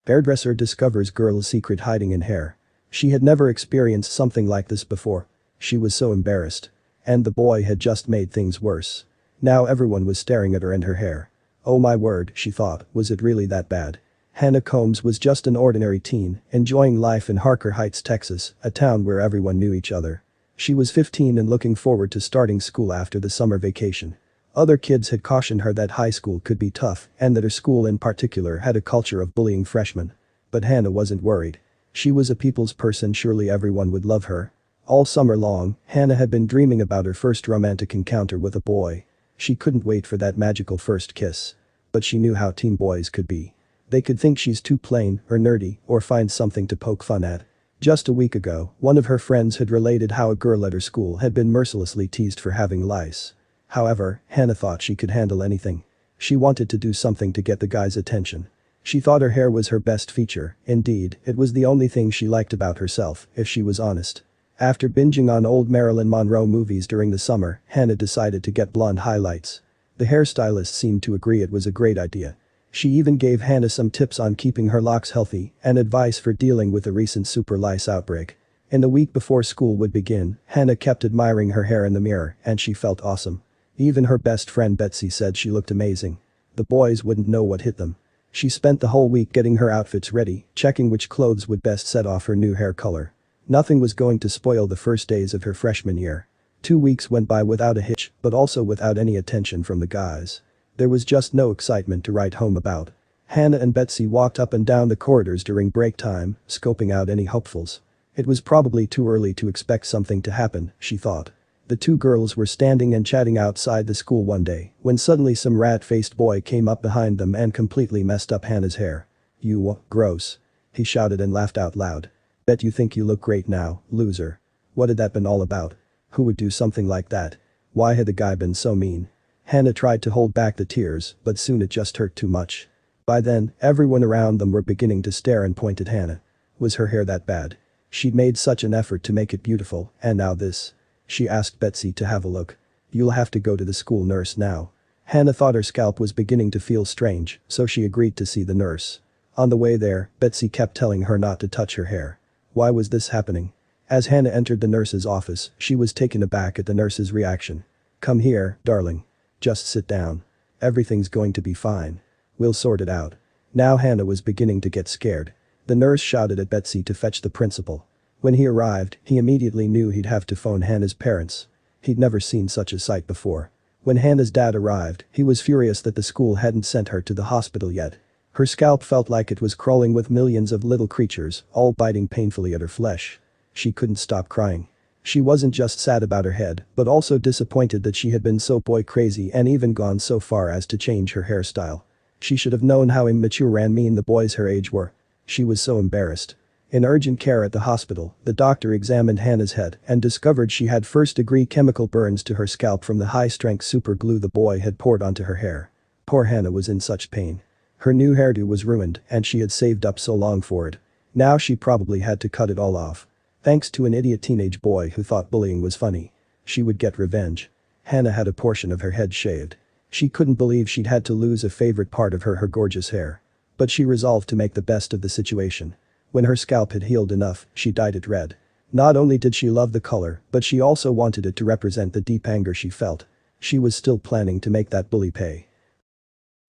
Hairdresser discovers girl's secret hiding in hair. She had never experienced something like this before. She was so embarrassed. And the boy had just made things worse. Now everyone was staring at her and her hair. Oh my word, she thought, was it really that bad? Hannah Combs was just an ordinary teen, enjoying life in Harker Heights, Texas, a town where everyone knew each other. She was 15 and looking forward to starting school after the summer vacation. Other kids had cautioned her that high school could be tough and that her school in particular had a culture of bullying freshmen. But Hannah wasn't worried. She was a people's person, surely everyone would love her. All summer long, Hannah had been dreaming about her first romantic encounter with a boy. She couldn't wait for that magical first kiss. But she knew how teen boys could be. They could think she's too plain or nerdy or find something to poke fun at. Just a week ago, one of her friends had related how a girl at her school had been mercilessly teased for having lice. However, Hannah thought she could handle anything. She wanted to do something to get the guy's attention. She thought her hair was her best feature, indeed, it was the only thing she liked about herself, if she was honest. After binging on old Marilyn Monroe movies during the summer, Hannah decided to get blonde highlights. The hairstylist seemed to agree it was a great idea. She even gave Hannah some tips on keeping her locks healthy and advice for dealing with a recent super lice outbreak. In the week before school would begin, Hannah kept admiring her hair in the mirror and she felt awesome. Even her best friend Betsy said she looked amazing. The boys wouldn't know what hit them. She spent the whole week getting her outfits ready, checking which clothes would best set off her new hair color. Nothing was going to spoil the first days of her freshman year. 2 weeks went by without a hitch, but also without any attention from the guys. There was just no excitement to write home about. Hannah and Betsy walked up and down the corridors during break time, scoping out any hopefuls. It was probably too early to expect something to happen, she thought. The two girls were standing and chatting outside the school one day when suddenly some rat-faced boy came up behind them and completely messed up Hannah's hair. "You, gross," he shouted and laughed out loud. "Bet you think you look great now, loser. What had that been all about? Who would do something like that? Why had the guy been so mean?" Hannah tried to hold back the tears, but soon it just hurt too much. By then, everyone around them were beginning to stare and point at Hannah. Was her hair that bad? She'd made such an effort to make it beautiful, and now this. She asked Betsy to have a look. "You'll have to go to the school nurse now." Hannah thought her scalp was beginning to feel strange, so she agreed to see the nurse. On the way there, Betsy kept telling her not to touch her hair. Why was this happening? As Hannah entered the nurse's office, she was taken aback at the nurse's reaction. "Come here, darling. Just sit down. Everything's going to be fine. We'll sort it out." Now Hannah was beginning to get scared. The nurse shouted at Betsy to fetch the principal. When he arrived, he immediately knew he'd have to phone Hannah's parents. He'd never seen such a sight before. When Hannah's dad arrived, he was furious that the school hadn't sent her to the hospital yet. Her scalp felt like it was crawling with millions of little creatures, all biting painfully at her flesh. She couldn't stop crying. She wasn't just sad about her head, but also disappointed that she had been so boy crazy and even gone so far as to change her hairstyle. She should have known how immature and mean the boys her age were. She was so embarrassed. In urgent care at the hospital, the doctor examined Hannah's head and discovered she had first-degree chemical burns to her scalp from the high-strength super glue the boy had poured onto her hair. Poor Hannah was in such pain. Her new hairdo was ruined and she had saved up so long for it. Now she probably had to cut it all off. Thanks to an idiot teenage boy who thought bullying was funny. She would get revenge. Hannah had a portion of her head shaved. She couldn't believe she'd had to lose a favorite part of her gorgeous hair. But she resolved to make the best of the situation. When her scalp had healed enough, she dyed it red. Not only did she love the color, but she also wanted it to represent the deep anger she felt. She was still planning to make that bully pay.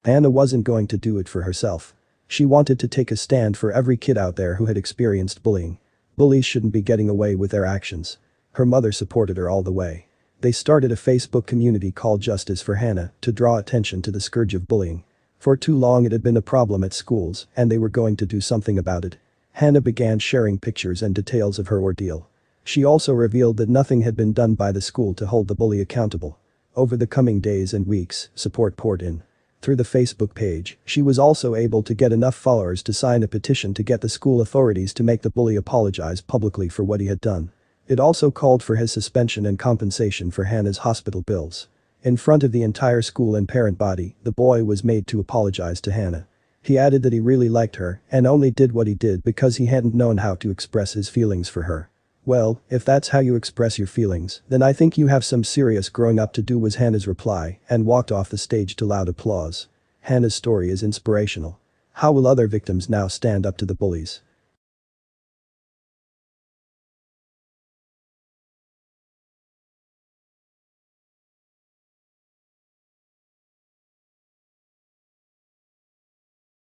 Hannah wasn't going to do it for herself. She wanted to take a stand for every kid out there who had experienced bullying. Bullies shouldn't be getting away with their actions. Her mother supported her all the way. They started a Facebook community called Justice for Hannah to draw attention to the scourge of bullying. For too long it had been a problem at schools and they were going to do something about it. Hannah began sharing pictures and details of her ordeal. She also revealed that nothing had been done by the school to hold the bully accountable. Over the coming days and weeks, support poured in. Through the Facebook page, she was also able to get enough followers to sign a petition to get the school authorities to make the bully apologize publicly for what he had done. It also called for his suspension and compensation for Hannah's hospital bills. In front of the entire school and parent body, the boy was made to apologize to Hannah. He added that he really liked her and only did what he did because he hadn't known how to express his feelings for her. "Well, if that's how you express your feelings, then I think you have some serious growing up to do," was Hannah's reply, and walked off the stage to loud applause. Hannah's story is inspirational. How will other victims now stand up to the bullies?